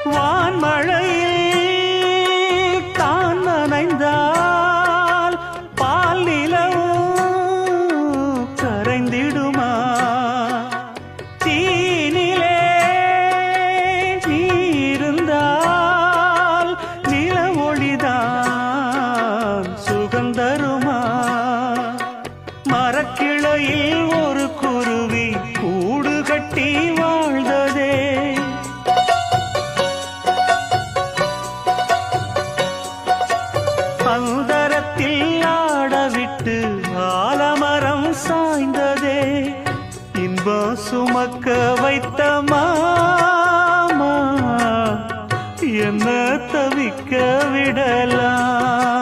வான்மழையில் தான் நனைந்தால் பால் நிலவும் கரைந்திடுமா? தீனிலே நீருந்தால் நில ஒளிதான் சுகந்தருமா? மரக்கிளையில் ஒரு குருவி கூடு கட்டி வாழ்ந்ததே. அந்தரத்தில் ஆடவிட்டு ஆலமரம் சாய்ந்ததே. இன்பம் சுமக்க வைத்த மாமா என்ன தவிக்க விடலாம்?